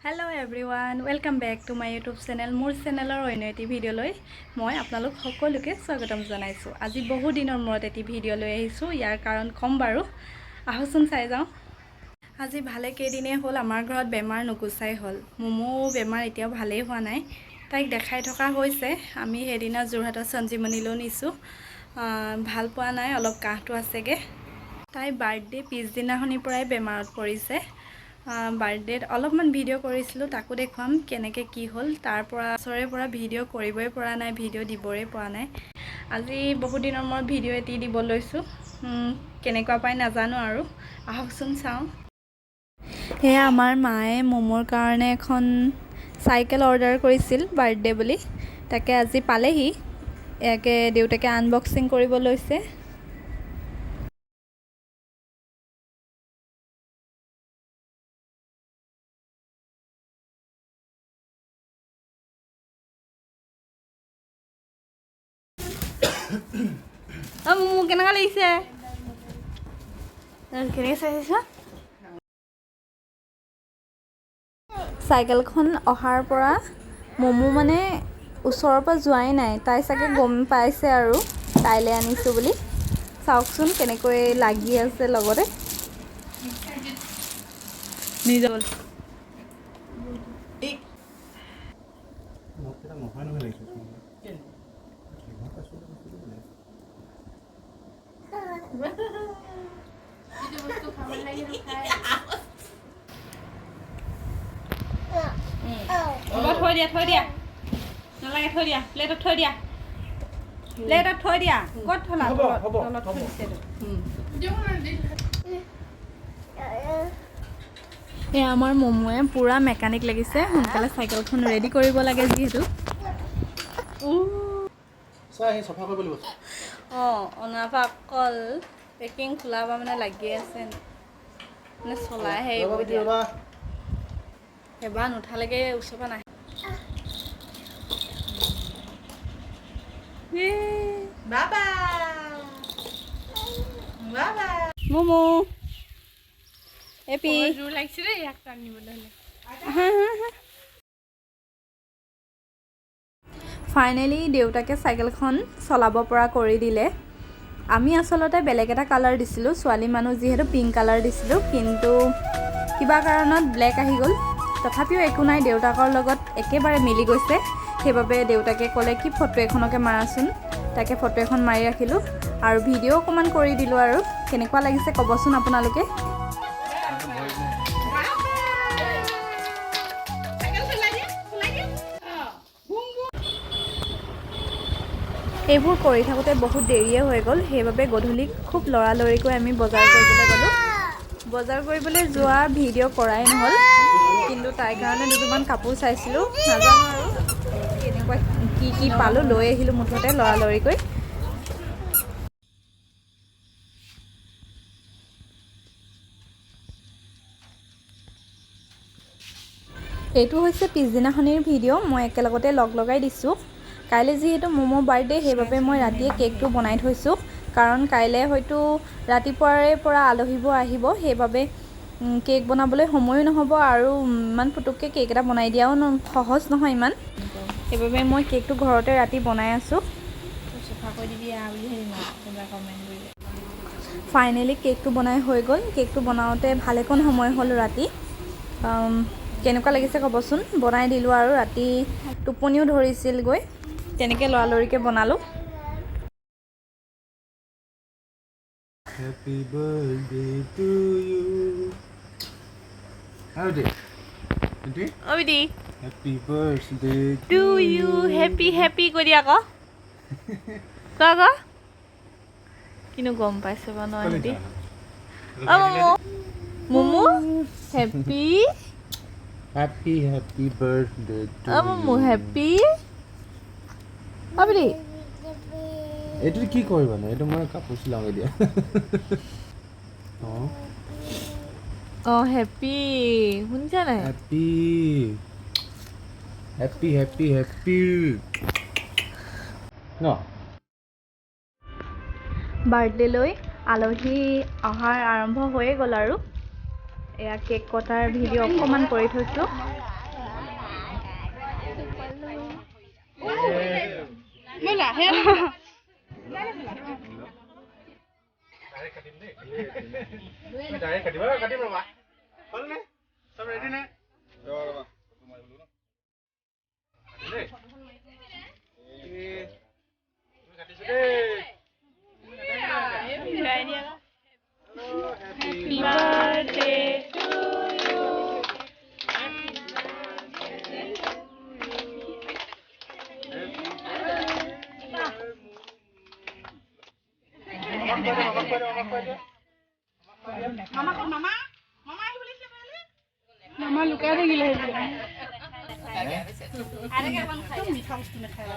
Hello everyone, welcome back to my YouTube channel. মোৰ চেনেলৰ অন্য এটি ভিডিঅ' লৈ মই আপোনালোক সকলোকে স্বাগতম জনাইছোঁ। আজি বহু দিনৰ মূৰত এটি ভিডিঅ' লৈ আহিছোঁ। ইয়াৰ কাৰণ কম বাৰু। আহকচোন চাই যাওঁ। আজি ভালে কেইদিনে হ'ল আমাৰ ঘৰত বেমাৰ নুগুচাই হ'ল। মুমু বেমাৰ এতিয়াও ভালেই হোৱা নাই। তাইক দেখাই থকা হৈছে। আমি সেইদিনা যোৰহাটৰ সঞ্জীৱনীলৈ নিছোঁ। ভাল পোৱা নাই, অলপ কাহটো আছেগে। তাই বাৰ্থডে পিছদিনাখনিৰ পৰাই বেমাৰত পৰিছে। বাৰ্থডেত অলপমান ভিডিঅ' কৰিছিলোঁ, তাকো দেখুৱাম কেনেকৈ কি হ'ল। তাৰ পৰা ভিডিঅ' কৰিবই পৰা নাই, ভিডিঅ' দিবই পৰা নাই। আজি বহুত দিনৰ মূৰত ভিডিঅ' এটি দিব লৈছোঁ। কেনেকুৱা পাই নাজানো আৰু, আহকচোন চাওঁ। সেয়া আমাৰ মায়ে মুমুৰ কাৰণে এখন চাইকেল অৰ্ডাৰ কৰিছিল বাৰ্থডে বুলি, তাকে আজি পালেহি। ইয়াকে দেউতাকে আনবক্সিং কৰিব লৈছে। মুমু কেনেকুৱা লাগিছে? কেনেকৈ চাইছা? চাইকেলখন অহাৰ পৰা মুমু মানে ওচৰৰ পৰা যোৱাই নাই। তাই চাগে গম পাইছে আৰু তাইলৈ আনিছোঁ বুলি। চাওকচোন কেনেকৈ লাগি আছে লগতে। নিজৰ থৈ দিয়া নালাগে, থৈ দিয়া প্লেটত থৈ দিয়া। ক'ত থলা? তলত থৈছে। এয়া আমাৰ মমুৱে পূৰা মেকানিক লাগিছে। সোনকালে চাইকেলখন ৰেডি কৰিব লাগে যিহেতু। অনাৰ পৰা অকল পেকিং খোলাৰ পৰা মানে লাগি আছে, মানে চলাইহে এবাৰ নুঠালৈকে ওচৰৰ পৰা নাহে। মুমু এপি জোৰ লাগিছে দেই ইয়াক টানিবলৈ হ'লে। ফাইনেলি দেউতাকে চাইকেলখন চলাব পৰা কৰি দিলে। আমি আচলতে বেলেগ এটা কালাৰ দিছিলোঁ, ছোৱালী মানুহ যিহেতু পিংক কালাৰ দিছিলোঁ, কিন্তু কিবা কাৰণত ব্লেক আহি গ'ল। তথাপিও একো নাই, দেউতাকৰ লগত একেবাৰে মিলি গৈছে। সেইবাবে দেউতাকে ক'লে কি ফটো এখনকে মাৰাচোন। তাকে ফটো এখন মাৰি ৰাখিলোঁ আৰু ভিডিঅ' অকণমান কৰি দিলোঁ। আৰু কেনেকুৱা লাগিছে ক'বচোন আপোনালোকে। এইবোৰ কৰি থাকোঁতে বহুত দেৰিয়ে হৈ গ'ল। সেইবাবে গধূলি খুব লৰালৰিকৈ আমি বজাৰ কৰিবলৈ গ'লোঁ। বজাৰ কৰিবলৈ যোৱা ভিডিঅ' কৰাই নহ'ল, কিন্তু তাইৰ কাৰণে দুযোৰমান কাপোৰ চাইছিলোঁ। নাজানো আৰু কেনেকুৱা কি পালোঁ, লৈ আহিলোঁ মুঠতে লৰালৰিকৈ। এইটো হৈছে পিছদিনাখনিৰ ভিডিঅ'। মই একেলগতে লগাই দিছোঁ। কাইলৈ যিহেতু মুমুৰ বাৰ্থডে, সেইবাবে মই ৰাতিয়ে কেকটো বনাই থৈছোঁ। কাৰণ কাইলৈ হয়তো ৰাতিপুৱাৰে পৰা আলহীবোৰ আহিব, সেইবাবে কেক বনাবলৈ সময়ো নহ'ব আৰু ইমান পুটুককৈ কেক এটা বনাই দিয়াও সহজ নহয় ইমান। সেইবাবে মই কেকটো ঘৰতে ৰাতি বনাই আছোঁ। ফাইনেলি কেকটো বনাই হৈ গ'ল। কেকটো বনাওঁতে ভালেকণ সময় হ'ল ৰাতি। কেনেকুৱা লাগিছে ক'বচোন। বনাই দিলোঁ আৰু ৰাতি টোপনিও ধৰিছিলগৈ, তেনেকৈ লৰালৰিকৈ বনালোঁ। Happy birthday to you. Howdy. Obi Happy birthday to you. Happy কৰি আকৌ ক কিনো গম পাইছে বা নহতি। Mumu happy birthday to Mumu you. Happy অবি এইটো কি কৰিবা ন? এইটো মই কাপোৰ চিলাওঁগে দিয়া। হেপি শুনিছা নাই? হেপি ন? বাৰ্থডে লৈ আলহী অহাৰ আৰম্ভ হৈয়ে গ'ল আৰু এয়া কেক কটাৰ ভিডিঅ' অকণমান কৰি থৈছোঁ। মামা লুকাই থাকিলে মিঠা বস্তু নাখায়।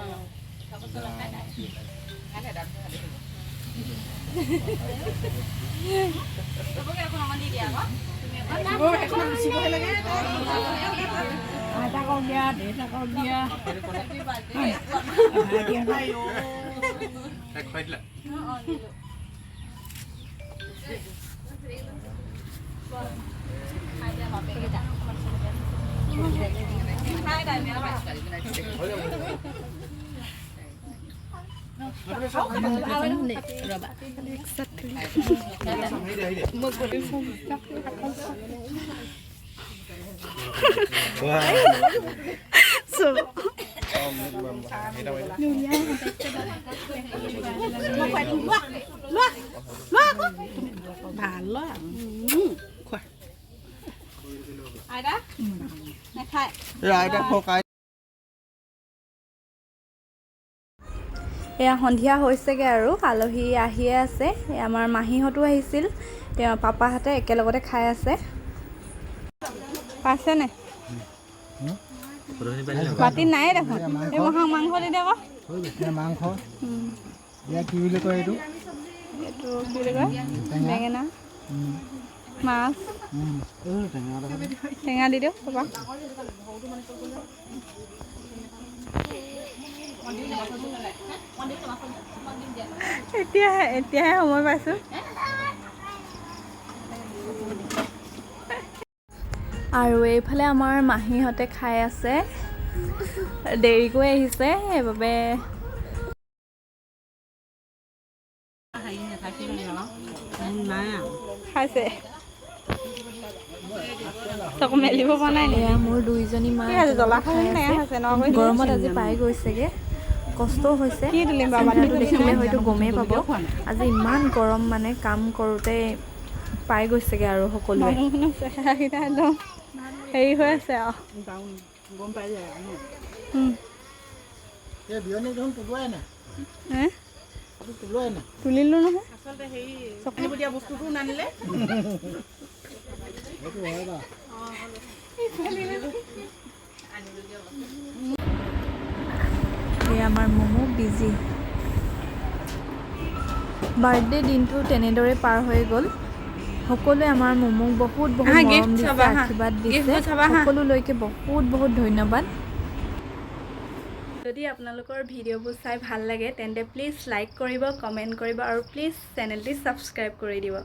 এয়া সন্ধিয়া হৈছেগৈ আৰু আলহী আহিয়ে আছে। আমাৰ মাহীহঁতো আহিছিল, তেওঁ পাপাহঁতে একেলগতে খাই আছে। পাইছেনে বাতি নাই দেখোন। এই মাংস দি দে আকৌ মাংস। কি বুলি কয় এইটো? এইটো কি বুলি কয়? বেঙেনা মাছ টেঙা দি দিওঁ পাপা। এতিয়াহে সময় পাইছোঁ। আৰু এইফালে আমাৰ মাহীহঁতে খাই আছে, দেৰিকৈ আহিছে সেইবাবে খাইছে। চকু মেলিব পৰা নাই নি? মোৰ দুইজনী মা গৰমত আজি পাই গৈছেগে, কষ্টও হৈছে। চেহেৰাটো দেখিলে হয়তো গমেই পাব আজি ইমান গৰম, মানে কাম কৰোঁতে পাই গৈছেগে আৰু সকলোৱে। চেহেৰাকেইটা একদম হেৰি হৈ আছে আৰু গম পাই যায়। তুলিলোঁ নহয়, দিয়া বস্তুটো নানিলে। আমাৰ মুমু বিজি। বাৰ্থডে দিনটো তেনেদৰে পাৰ হৈ গ'ল। সকলোৱে আমাৰ মুমুক বহুত বহুত মৰম দিছে, আশীৰ্বাদ দিছে। সকলোলৈকে বহুত বহুত ধন্যবাদ। যদি আপোনালোকৰ ভিডিঅ'বোৰ চাই ভাল লাগে তেন্তে প্লিজ লাইক কৰিব, কমেণ্ট কৰিব আৰু প্লিজ চেনেলটি ছাবস্ক্ৰাইব কৰি দিব।